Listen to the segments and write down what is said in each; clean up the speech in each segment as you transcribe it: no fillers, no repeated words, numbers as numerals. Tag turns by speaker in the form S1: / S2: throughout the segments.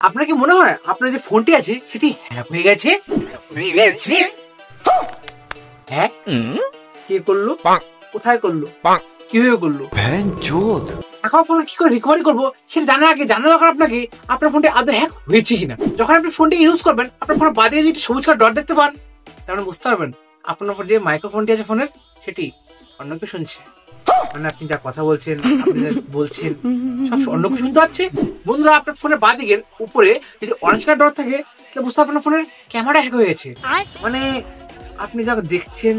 S1: আপনার কি মনে হয় আপনার যে ফোনটি আছে সেটি হ্যাক হয়ে গেছে? হ্যাক কে করলো, কোথায় করলো, কিভাবে করলো? এখন ফোন কি করে রিকভারি করবো সেটা জানার আগে জানা দরকার আপনাকে আপনার ফোনটি আদৌ হ্যাক হয়েছে কিনা। যখন আপনি ফোনটি ইউজ করবেন আপনার ফোনের বাদে যদি সবুজ কালার ডট দেখতে পান তাহলে বুঝতে পারবেন আপনার উপর যে মাইক্রোফোনটি আছে ফোনের সেটি অন্য কেউ শুনছে। মানে আপনি যা কথা বলছেন, আপনি যা বলছেন সব অন্য কেউ শুনতে পাচ্ছে। বন্ধুরা, আপনার ফোনের বাদিকের উপরে যদি অরেঞ্জ কালার ডট থাকে তাহলে বুঝতে আপনার ফোনের ক্যামেরা হ্যাক হয়ে গেছে। মানে আপনি যা দেখছেন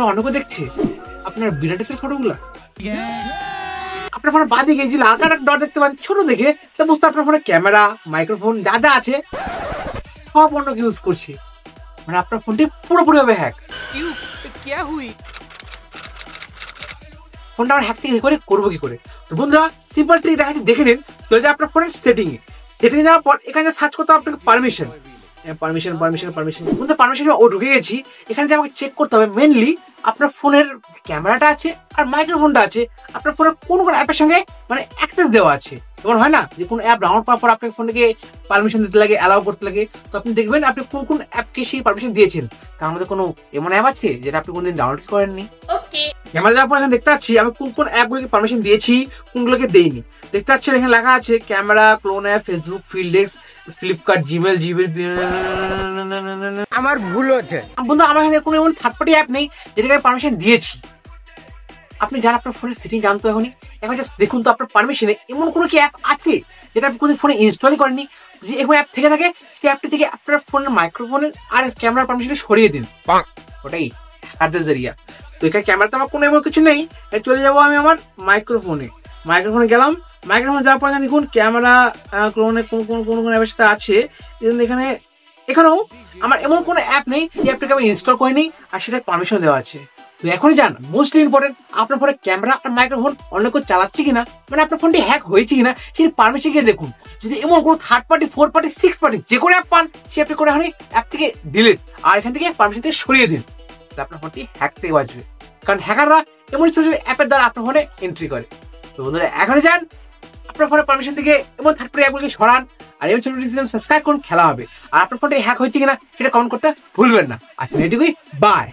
S1: অন্য কেউ দেখছে আপনার বিরাটের ফটোগুলা। আপনার ফোনের বাদিকে যে লাল কালার ডট দেখতে পান ছোট দেখে তাহলে বুঝতে আপনার ফোনের ক্যামেরা, মাইক্রোফোন যা যা আছে সব অন্য কেউ ইউজ করছে। মানে আপনার ফোনটি পুরোপুরি ভাবে হ্যাক। ফোনটা আমরা হ্যাক থেকে রিকভারি করবো কি করে? তো বন্ধুরা, সিম্পল ট্রিক দেখে নিন। চলে যায় আপনার ফোনের সেটিং যাওয়ার পর এখানে সার্চ করতে হবে আপনাকে পারমিশন। পারমিশন ও ঢুকে গেছি। এখানে যে আমাকে চেক করতে হবে মেনলি আপনার ফোনের ক্যামেরাটা আছে আর মাইক্রোফোনটা আছে আপনার ফোনের কোন কোন অ্যাপের সঙ্গে মানে অ্যাক্সেস দেওয়া আছে। যেমন হয় না যে কোন অ্যাপ ডাউনলোড করার পর আপনার ফোনকে পারমিশন দিতে লাগে, অ্যালাউ করতে লাগে, তো আপনি দেখবেন আপনি কোন কোন অ্যাপকে সেই পারমিশন দিয়েছেন। তার মধ্যে কোনো এমন অ্যাপ আছে যেটা আপনি কোনদিন ডাউনলোড করেননি? ক্যামেরা যাওয়ার পর এখানে দেখতে পাচ্ছি আমি কোন কোন অ্যাপগুলোকে পারমিশন দিয়েছি, কোনগুলোকে দেইনি। দেখতে পাচ্ছি এখানে লেখা আছে ক্যামেরা, ক্লোন অ্যাপ, ফেসবুক, ফিল্ডেক্স, ফ্লিপকার্ট, জিমেল।
S2: আমার ভুল হচ্ছে
S1: বন্ধু, আমার এখানে কোনো এমন থার্ড পার্টি অ্যাপ নেই যেটাকে পারমিশন দিয়েছি। আপনি যারা আপনার ফোনের সেটিং জানতো এখন জাস্ট দেখুন তো আপনার পারমিশনে এমন কোনো কি অ্যাপ আছে যেটা আপনি কোনো ফোনে ইনস্টলই করেননি। যদি এরকম অ্যাপ থেকে থাকে সেই অ্যাপটি থেকে আপনার ফোনের মাইক্রোফোনের আর ক্যামেরার পারমিশন সরিয়ে দিন। ওটাই হ্যাকারদের জরিয়া। তো এখানে ক্যামেরাতে আমার কোনো এমন কিছু নেই। চলে যাবো আমি আমার মাইক্রোফোনে গেলাম। মাইক্রোফোনে যাওয়ার পর এখানে দেখুন ক্যামেরা, ক্লোনে কোন কোন কোন কোন অ্যাপের সাথে আছে। এখানেও আমার এমন কোনো অ্যাপ নেই যে অ্যাপটাকে আমি ইনস্টল করিনি আর সেটা পারমিশন দেওয়া আছে। তো এখনই জান মোস্টলি ইম্পর্টেন্ট আপনার ফোনে ক্যামেরা আর মাইক্রোফোন অন্য কেউ চালাচ্ছে কিনা, মানে আপনার ফোনটি হ্যাক হয়েছে কিনা সেই পারমিশন গিয়ে দেখুন। যদি এমন কোনো third party, fourth party, six party যে কোনো অ্যাপ পান সে অ্যাপটি করে এখনই অ্যাপ থেকে ডিলিট আর এখান থেকে পারমিশন থেকে সরিয়ে দিন। আপনার ফোনটি হ্যাক থেকে বাঁচবে, কারণ হ্যাকাররা এমন ছোট অ্যাপের দ্বারা আপনার ফোনে এন্ট্রি করে। তো বন্ধুরা, এখনই যান আপনার ফোনের পারমিশন থেকে এমন থার্ড পার্টি অ্যাপগুলোকে সরান আর এমন ছোট সাবস্ক্রাইব করুন, খেলা হবে। আর আপনার ফোনটি হ্যাক হয়েছে কিনা সেটা কমেন্ট করতে ভুলবেন না। আজকে এটুকুই, বাই।